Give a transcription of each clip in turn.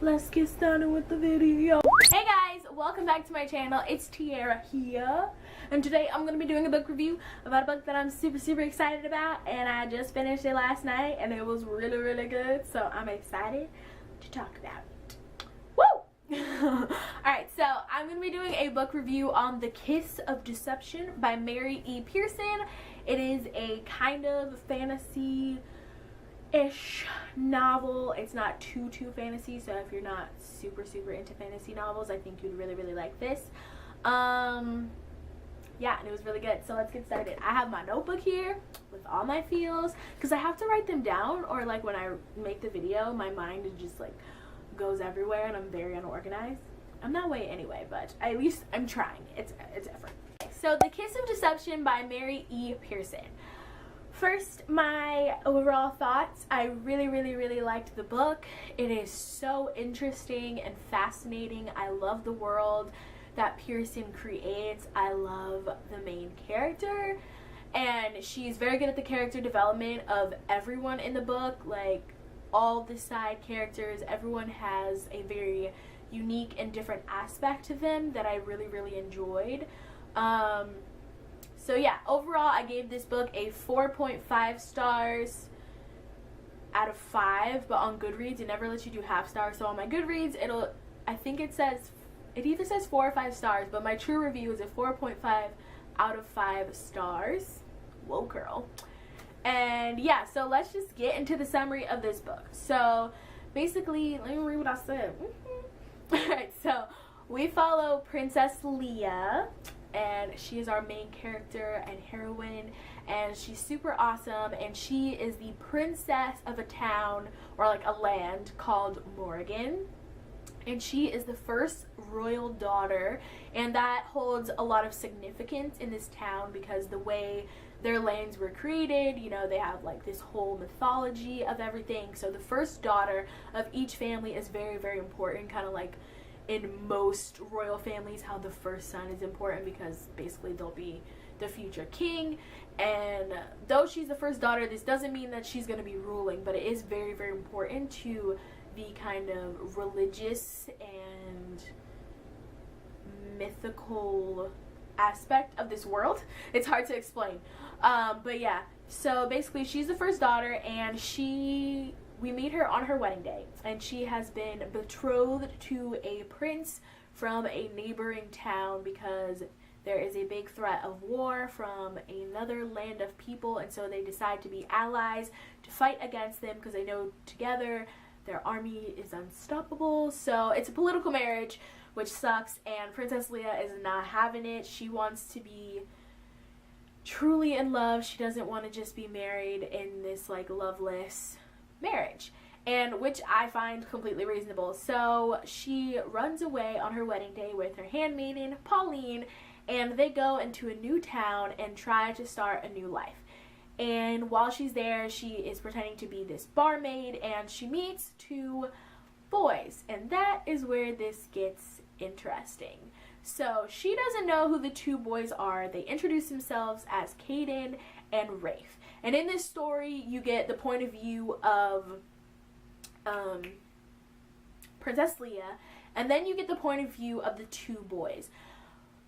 Let's get started with the video. Hey guys, welcome back to my channel. It's Tiara here, and today I'm going to be doing a book review about a book that I'm super excited about, and I just finished it last night and it was really good, so I'm excited to talk about it. Woo! Alright, so I'm going to be doing a book review on The Kiss of Deception by Mary E. Pearson. It is a kind of fantasy ish novel. It's not too fantasy, so if you're not super into fantasy novels, I think you'd really like this. Yeah, and it was really good. So let's get started. I have my notebook here with all my feels because I have to write them down, or like when I make the video my mind is just like goes everywhere and I'm very unorganized. I'm that way anyway, but at least I'm trying. It's effort. So The Kiss of Deception by Mary E. Pearson. First, my overall thoughts. I really liked the book. It is so interesting and fascinating. I love the world that Pearson creates. I love the main character, and she's very good at the character development of everyone in the book. Like all the side characters, everyone has a very unique and different aspect to them that I really enjoyed. So yeah, overall I gave this book a 4.5 stars out of 5, but on Goodreads it never lets you do half stars. So on my Goodreads I think it either says 4 or 5 stars, but my true review is a 4.5 out of 5 stars. Whoa girl. And yeah, so let's just get into the summary of this book. So basically, let me read what I said. Alright, so we follow Princess Leah, and she is our main character and heroine, and she's super awesome, and she is the princess of a town, or like a land, called Morgan, and she is the first royal daughter, and that holds a lot of significance in this town because the way their lands were created, you know, they have like this whole mythology of everything. So the first daughter of each family is very important, kind of like in most royal families how the first son is important, because basically they'll be the future king. And though she's the first daughter, this doesn't mean that she's going to be ruling, but it is very important to the kind of religious and mythical aspect of this world. It's hard to explain, but yeah, so basically she's the first daughter, and we meet her on her wedding day, and she has been betrothed to a prince from a neighboring town because there is a big threat of war from another land of people, and so they decide to be allies to fight against them because they know together their army is unstoppable. So it's a political marriage, which sucks, and Princess Leah is not having it. She wants to be truly in love. She doesn't want to just be married in this like loveless marriage, and which I find completely reasonable. So she runs away on her wedding day with her handmaiden Pauline, and they go into a new town and try to start a new life. And while she's there, she is pretending to be this barmaid, and she meets 2 boys, and that is where this gets interesting. So she doesn't know who the 2 boys are. They introduce themselves as Caden and Rafe. And in this story, you get the point of view of Princess Leah, and then you get the point of view of the 2 boys.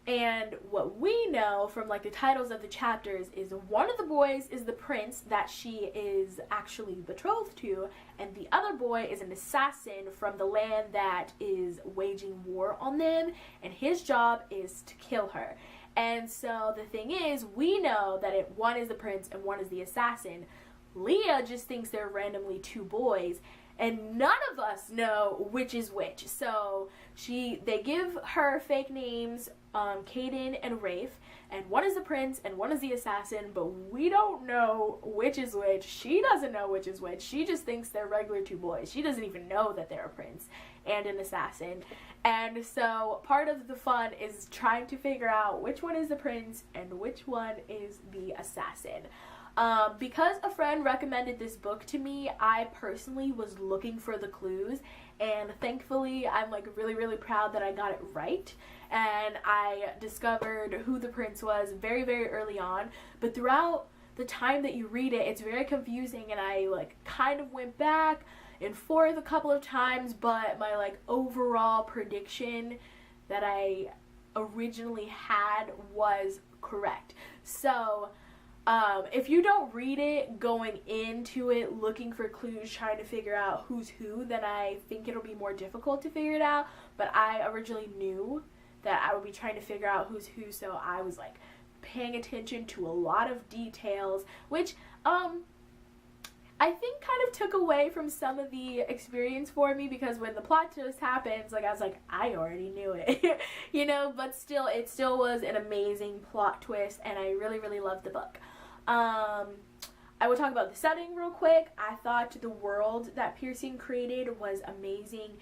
And what we know from like the titles of the chapters is one of the boys is the prince that she is actually betrothed to, and the other boy is an assassin from the land that is waging war on them, and his job is to kill her. And so the thing is, we know that one is the prince and one is the assassin. Leah just thinks they're randomly 2 boys, and none of us know which is which. So they give her fake names, Caden and Rafe, and one is the prince and one is the assassin, but we don't know which is which. She doesn't know which is which. She just thinks they're regular 2 boys. She doesn't even know that they're a prince and an assassin. And so part of the fun is trying to figure out which one is the prince and which one is the assassin. Because a friend recommended this book to me, I personally was looking for the clues, and thankfully I'm like really proud that I got it right, and I discovered who the prince was very early on. But throughout the time that you read it, it's very confusing, and I like kind of went back and forth a couple of times, but my like overall prediction that I originally had was correct. So if you don't read it going into it looking for clues, trying to figure out who's who, then I think it'll be more difficult to figure it out. But I originally knew that I would be trying to figure out who's who, so I was like paying attention to a lot of details, which I think kind of took away from some of the experience for me, because when the plot twist happens, like I was like, I already knew it, you know, but still, it still was an amazing plot twist, and I really, really loved the book. I will talk about the setting real quick. I thought the world that Pearson created was amazing.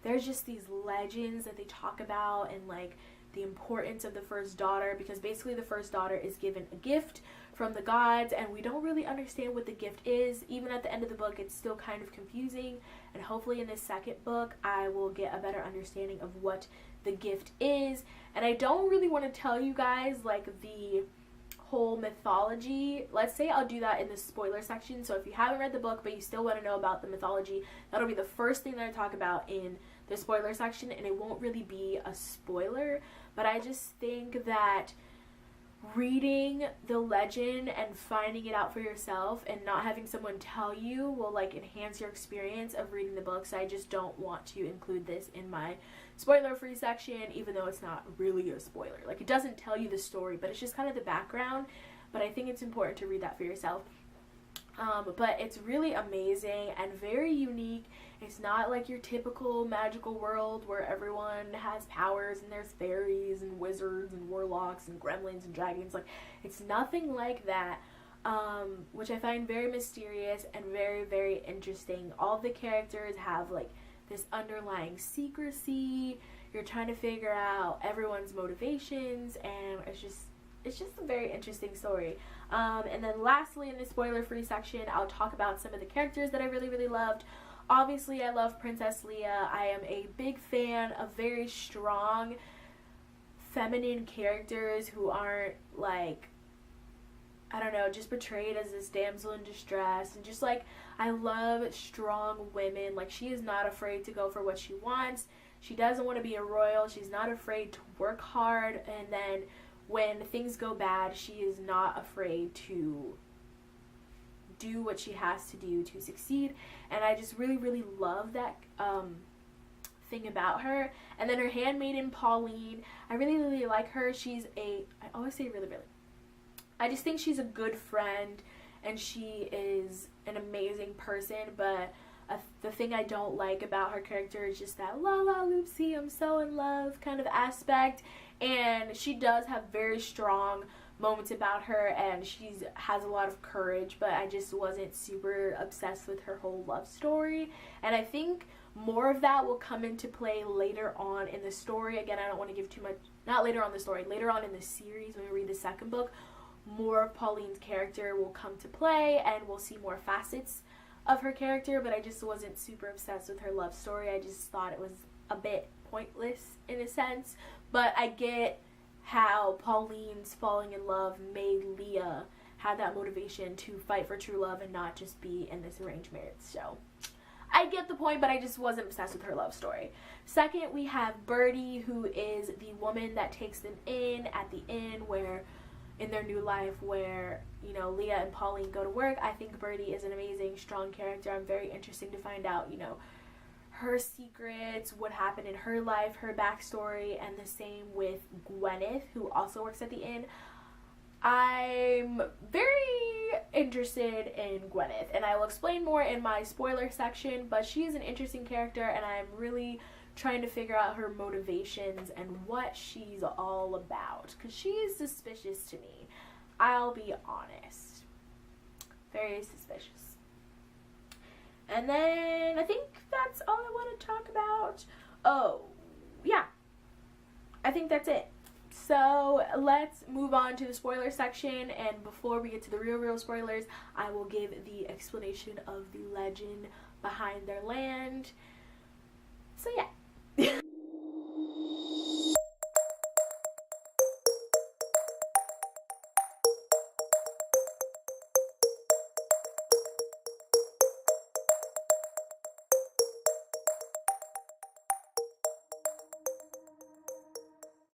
There's just these legends that they talk about, and like the importance of the first daughter, because basically the first daughter is given a gift from the gods, and we don't really understand what the gift is. Even at the end of the book, it's still kind of confusing, and hopefully in this second book I will get a better understanding of what the gift is. And I don't really want to tell you guys like the whole mythology. Let's say I'll do that in the spoiler section, so if you haven't read the book but you still want to know about the mythology, that'll be the first thing that I talk about in the spoiler section, and it won't really be a spoiler. But I just think that reading the legend and finding it out for yourself and not having someone tell you will like enhance your experience of reading the book. So I just don't want to include this in my spoiler free section, even though it's not really a spoiler. Like, it doesn't tell you the story, but it's just kind of the background. But I think it's important to read that for yourself. But it's really amazing and very unique. It's not like your typical magical world where everyone has powers and there's fairies and wizards and warlocks and gremlins and dragons. Like, it's nothing like that, which I find very mysterious and very, very interesting. All the characters have like this underlying secrecy. You're trying to figure out everyone's motivations, and it's just a very interesting story. And then lastly, in the spoiler-free section, I'll talk about some of the characters that I really, really loved. Obviously, I love Princess Leah. I am a big fan of very strong feminine characters who aren't like, I don't know, just portrayed as this damsel in distress. And just like, I love strong women. Like, she is not afraid to go for what she wants. She doesn't want to be a royal. She's not afraid to work hard. And then when things go bad, she is not afraid to do what she has to do to succeed. And I just really, really love that thing about her. And then her handmaiden Pauline, I really, really like her. She's I always say really, really, I just think she's a good friend, and she is an amazing person. But the thing I don't like about her character is just that la la Lucy, I'm so in love kind of aspect. And she does have very strong moments about her, and she has a lot of courage, but I just wasn't super obsessed with her whole love story. And I think more of that will come into play later on in the story. Again, I don't want to give too much, not later on in the story, later on in the series when we read the second book, more of Pauline's character will come to play, and we'll see more facets of her character. But I just wasn't super obsessed with her love story. I just thought it was a bit pointless in a sense. But I get how Pauline's falling in love made Leah have that motivation to fight for true love and not just be in this arranged marriage. So I get the point, but I just wasn't obsessed with her love story. Second, we have Birdie, who is the woman that takes them in at the inn where, in their new life, where, you know, Leah and Pauline go to work. I think Birdie is an amazing, strong character. I'm very interested to find out, you know, her secrets, what happened in her life, her backstory, and the same with Gwyneth, who also works at the inn. I'm very interested in Gwyneth, and I will explain more in my spoiler section, but she is an interesting character, and I'm really trying to figure out her motivations and what she's all about, because she is suspicious to me. I'll be honest. Very suspicious. And then I think that's all I want to talk about. Oh, yeah. I think that's it. So let's move on to the spoiler section. And before we get to the real spoilers, I will give the explanation of the legend behind their land. So yeah.